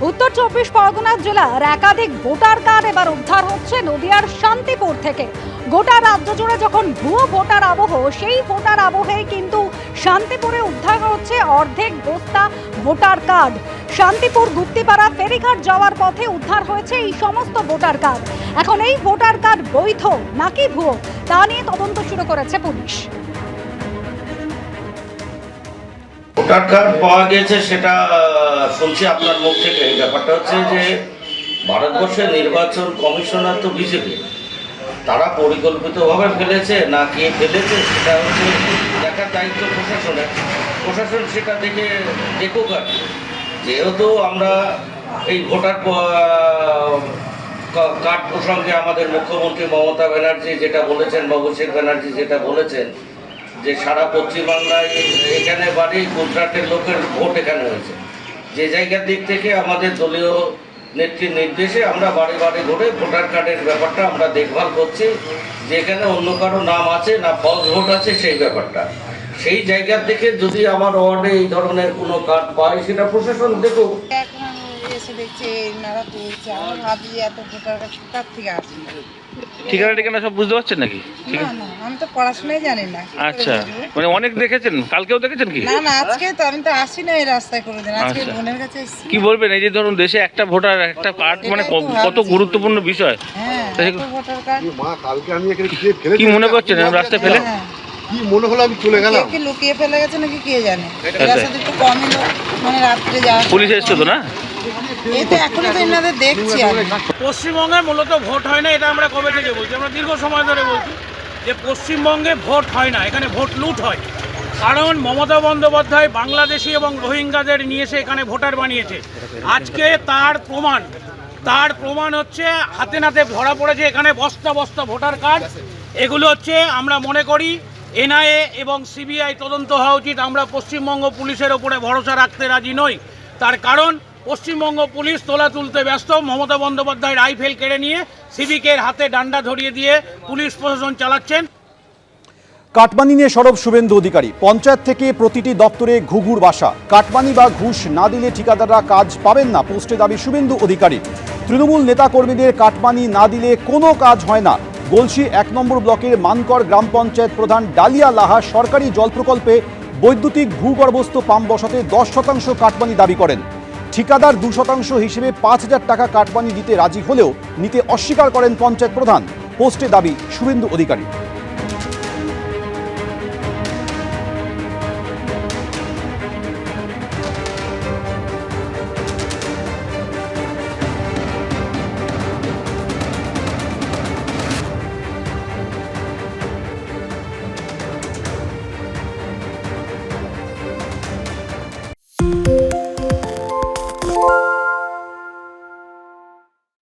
উত্তর 24 পরগনা জেলার একাধিক ভোটার কার্ড এবার উদ্ধার হচ্ছে নদিয়ার শান্তিপুর থেকে। গোটা রাজ্য জুড়ে যখন ভুয়ো ভোটার আবহ, সেই ভোটার আবহে কিন্তু শান্তিপুরে উদ্ধার হচ্ছে অর্ধেক বস্তা ভোটার কার্ড। শান্তিপুর গুপ্তিপাড়া ফেরিঘাট যাওয়ার পথে উদ্ধার হয়েছে এই সমস্ত ভোটার কার্ড। এখন এই ভোটার কার্ড বৈধ নাকি ভুয়ো তা নিয়ে তদন্ত শুরু করেছে পুলিশ। ভোটার কার্ড পাওয়া গেছে সেটা শুনছি আপনার মুখ থেকে। এই ব্যাপারটা হচ্ছে যে ভারতবর্ষের নির্বাচন কমিশনার তো বিজেপি, তারা পরিকল্পিতভাবে ফেলেছে না কে ফেলেছে সেটা হচ্ছে দেখার দায়িত্ব প্রশাসনের। প্রশাসন সেটা দেখুক আর কি। যেহেতু আমরা এই ভোটার কার্ড প্রসঙ্গে আমাদের মুখ্যমন্ত্রী মমতা ব্যানার্জি যেটা বলেছেন, অভিষেক ব্যানার্জি যেটা বলেছেন যে সারা পশ্চিমবাংলায় এখানে বাড়ি গুজরাটের লোকের ভোট এখানে হয়েছে, যে জায়গার দিক থেকে আমাদের দলীয় নেত্রীর নির্দেশে আমরা বাড়ি বাড়ি ঘুরে ভোটার কার্ডের ব্যাপারটা আমরা দেখভাল করছি, যেখানে অন্য কারো নাম আছে না ফলস ভোট আছে সেই ব্যাপারটা। সেই জায়গার থেকে যদি আমার ওয়ার্ডে এই ধরনের কোনো কার্ড পাই সেটা প্রশাসন দেখুক। ঠিকানা সব বুঝতে পারছেন নাকি? আমি তো পড়াশোনাই জানি না। আচ্ছা, মানে অনেক দেখেছেন, কালকেও দেখেছেন কি? না আজকে তো আমি তো আসি না এই রাস্তায় কোনোদিন, আজকে বোনের কাছে এসেছি। কি বলবেন এই যে ধরুন দেশে একটা ভোটার একটা কার্ড মানে কত গুরুত্বপূর্ণ বিষয়। হ্যাঁ, ভোটার কার্ড মা কালকে আমি এখানে ফেলে কি মনে করছেন রাস্তায় ফেলে? কি মনে হলো আমি চলে গেলাম। কি লুকিয়ে ফেলে গেছে নাকি কে জানে। রাস্তাতে একটু কমই লোক, মানে রাত্রে যাওয়া। পুলিশ এসছে তো না? এই তো এখনই তো এনাদের দেখছি আমি। পশ্চিমবঙ্গে মূলত ভোট হয় না, এটা আমরা কবে থেকে বলছি, আমরা দীর্ঘ সময় ধরে বলছি যে পশ্চিমবঙ্গে ভোট হয় না, এখানে ভোট লুট হয়। কারণ মমতা বন্দ্যোপাধ্যায় বাংলাদেশি এবং রোহিঙ্গাদের নিয়ে এসে এখানে ভোটার বানিয়েছে। আজকে তার প্রমাণ হচ্ছে হাতে নাতে ধরা পড়েছে এখানে বস্তা বস্তা ভোটার কার্ড। এগুলো হচ্ছে আমরা মনে করি এনআইএ এবং সিবিআই তদন্ত হওয়া উচিত। আমরা পশ্চিমবঙ্গ পুলিশের ওপরে ভরসা রাখতে রাজি নই। তার কারণ পশ্চিমবঙ্গ পুলিশ তোলা তুলতে ব্যস্ত। মমতা বন্দ্যোপাধ্যায় রাইফেল কেড়ে নিয়ে সিভিকের হাতে ডান্ডা ধরিয়ে দিয়ে পুলিশ প্রশাসন চালাচ্ছেন। কাটমানি নিয়ে সরব শুভেন্দু অধিকারী। পঞ্চায়েত থেকে প্রতিটি দপ্তরে ঘুঘুর বাসা। কাটমানি বা ঘুষ না দিলে ঠিকাদাররা কাজ পাবেন না, পোস্টে দাবি শুভেন্দু অধিকারী। তৃণমূল নেতাকর্মীদের কাটমানি না দিলে কোনো কাজ হয় না। গলসি 1 নম্বর ব্লকের মানকর গ্রাম পঞ্চায়েত প্রধান ডালিয়া লাহা সরকারি জল প্রকল্পে বৈদ্যুতিক ভূগর্ভস্থ পাম্প বসাতে 10% কাটমানি দাবি করেন। ঠিকাদার 2% হিসেবে 5,000 টাকা কাটমানি দিতে রাজি হলেও নিতে অস্বীকার করেন পঞ্চায়েত প্রধান, পোস্টে দাবি শুভেন্দু অধিকারী।